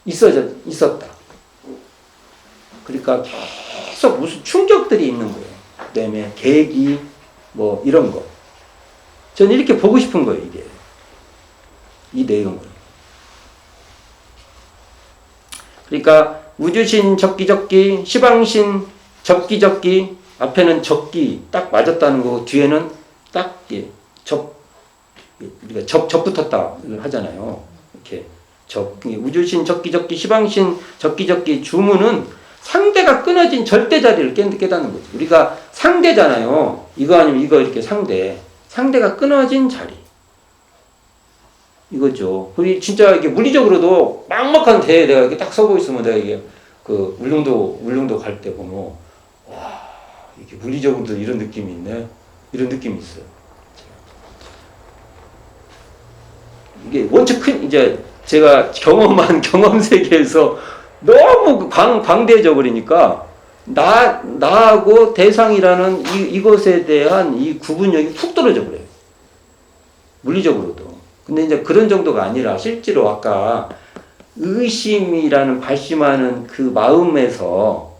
있었다. 그러니까 계속 무슨 충격들이 있는 거예요. 그다음에 계기 뭐 이런 거. 저는 이렇게 보고 싶은 거예요, 이게. 이 내용을. 그러니까 우주신 적기적기, 시방신 적기적기, 앞에는 적기 딱 맞았다는 거고 뒤에는 딱 우리가 적 붙었다 하잖아요. 이렇게 우주신 적기적기, 시방신 적기적기 주문은 상대가 끊어진 절대 자리를 깨닫는 거죠. 우리가 상대잖아요. 이거 아니면 이거 이렇게 상대가 끊어진 자리. 이거죠. 우리 진짜 이게 물리적으로도 막막한 대에 내가 이렇게 딱 서고 있으면 내가 이게 그 울릉도 갈 때 보면 와, 이게 물리적으로도 이런 느낌이 있네. 이런 느낌이 있어요. 이게 원체 이제 제가 경험한 경험 세계에서 너무 광대해져 버리니까 나하고 대상이라는 이것에 대한 이 구분력이 푹 떨어져 버려요. 물리적으로도. 근데 이제 그런 정도가 아니라 실제로 아까 의심이라는 발심하는 그 마음에서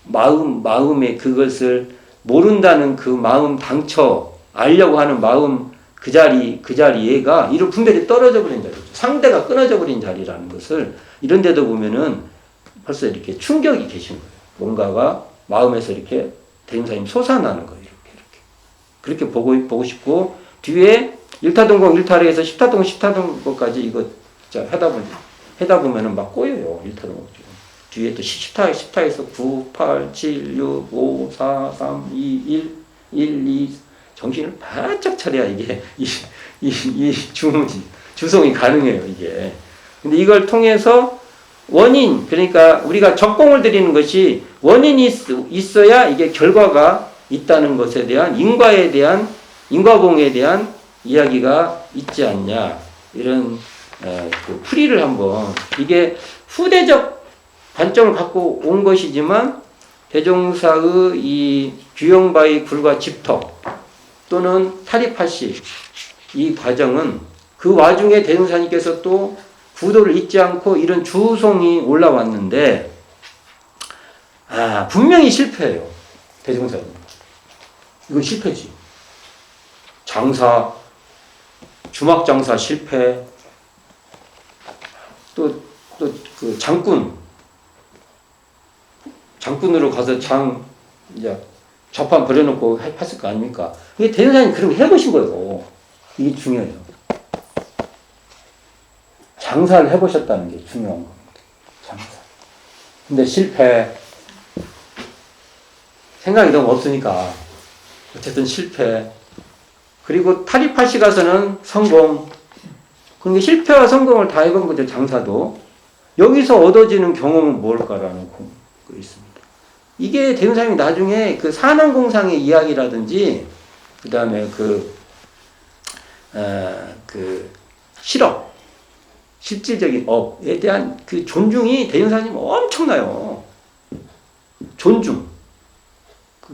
마음에 그것을 모른다는 그 마음 당처 알려고 하는 마음 그 자리에가 이런 분별이 떨어져 버린 자리죠. 상대가 끊어져 버린 자리라는 것을 이런 데도 보면은 벌써 이렇게 충격이 계신 거예요. 뭔가가 마음에서 이렇게 대종사님 솟아나는 거예요. 그렇게 보고 싶고, 뒤에 1타동공 1타로에서 10타동 10타동공까지 이거 하다 보면은 막 꼬여요. 1타동공. 뒤에 또 10타에서 9, 8, 7, 6, 5, 4, 3, 2, 1, 2, 정신을 바짝 차려야 이게, 이 주송이 가능해요, 이게. 근데 이걸 통해서 원인, 그러니까 우리가 적공을 드리는 것이 원인이 있어야 이게 결과가 있다는 것에 대한 인과봉에 대한 이야기가 있지 않냐. 이런, 그 풀이를 한번, 이게 후대적 관점을 갖고 온 것이지만, 대종사의 이 규영바의 굴과 집터, 또는 타리파시, 이 과정은 그 와중에 대종사님께서 또 구도를 잊지 않고 이런 주송이 올라왔는데, 분명히 실패해요. 대종사님. 이건 실패지. 주막장사 실패, 또 그 장군으로 가서 이제 좌판 버려놓고 했을 거 아닙니까? 이게 대종사님 그런 거 해보신 거예요. 이게 중요해요. 장사를 해보셨다는 게 중요한 겁니다. 장사. 근데 실패. 생각이 너무 없으니까. 어쨌든 실패. 그리고 타리파시 가서는 성공. 그러니까 실패와 성공을 다 해본 거죠, 장사도. 여기서 얻어지는 경험은 뭘까라는 거 있습니다. 이게 대종사님이 나중에 그 산업공상의 이야기라든지, 그 다음에 실업, 실질적인 업에 대한 그 존중이 대종사님 엄청나요. 존중.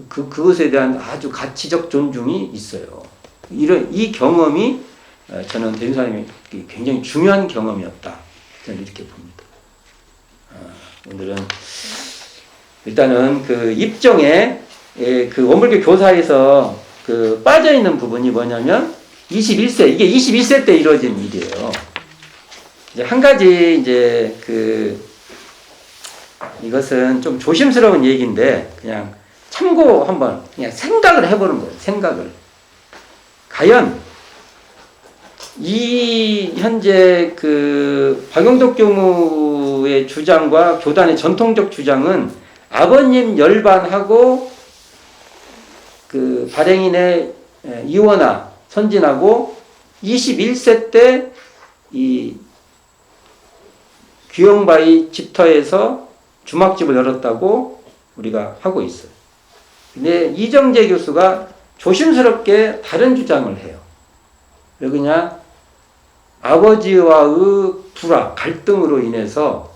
그것에 대한 아주 가치적 존중이 있어요. 이 경험이 저는 대종사님이 굉장히 중요한 경험이었다. 저는 이렇게 봅니다. 오늘은 일단은 그 입종에 그 원불교 교사에서 그 빠져 있는 부분이 뭐냐면 21세, 이게 21세 때 이루어진 일이에요. 이제 한 가지, 이제, 이것은 좀 조심스러운 얘기인데, 그냥 참고 한번, 그냥 생각을 해보는 거예요, 생각을. 과연, 이, 현재 박용덕 교무의 주장과 교단의 전통적 주장은 아버님 열반하고 발행인의 이원아 선진하고 21세 때 이 귀영바위 집터에서 주막집을 열었다고 우리가 하고 있어요. 근데 이정재 교수가 조심스럽게 다른 주장을 해요. 왜 그러냐? 아버지와의 불화, 갈등으로 인해서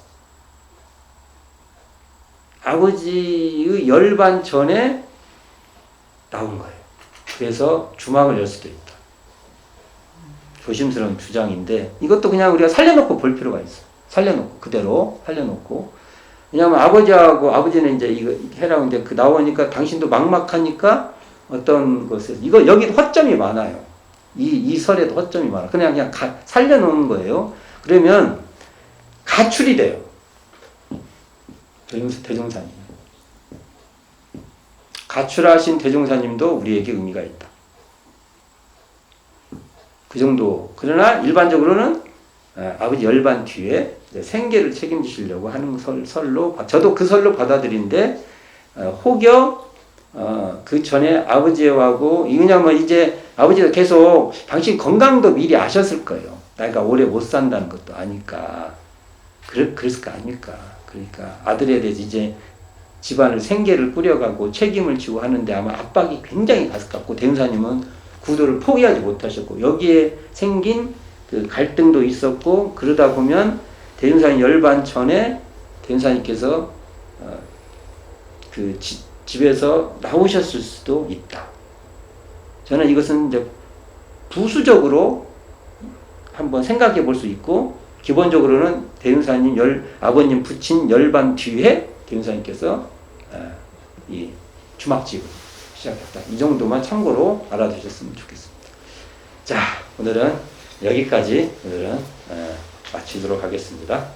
아버지의 열반 전에 나온 거예요. 그래서 주막을 열 수도 있다. 조심스러운 주장인데 이것도 그냥 우리가 살려놓고 볼 필요가 있어요. 살려놓고 그대로 살려놓고. 왜냐하면 아버지는 이제 이거 해라고 하는데 나오니까 당신도 막막하니까 어떤 것에 이거 여기 허점이 많아요. 이 설에도 허점이 많아. 그냥 살려놓은 거예요. 그러면 가출이 돼요. 대종사님. 가출하신 대종사님도 우리에게 의미가 있다. 그 정도. 그러나 일반적으로는 아버지 열반 뒤에 생계를 책임지시려고 하는 설로, 저도 그 설로 받아들인데, 혹여, 그 전에 아버지하고, 왜냐면 이제 아버지가 계속 당신 건강도 미리 아셨을 거예요. 나이가 오래 못 산다는 것도 아니까. 그랬을 거 아닙니까? 그러니까 아들에 대해서 이제 집안을 생계를 꾸려가고 책임을 지고 하는데 아마 압박이 굉장히 갔을 것 같고, 대운사님은 구도를 포기하지 못하셨고, 여기에 생긴 그 갈등도 있었고, 그러다 보면 대운사님 열반 전에 대운사님께서 집에서 나오셨을 수도 있다. 저는 이것은 이제 부수적으로 한번 생각해 볼 수 있고, 기본적으로는 대운사님 아버님 부친 열반 뒤에 대운사님께서 이 주막집을 시작했다. 이 정도만 참고로 알아두셨으면 좋겠습니다. 자, 오늘은 여기까지 마치도록 하겠습니다.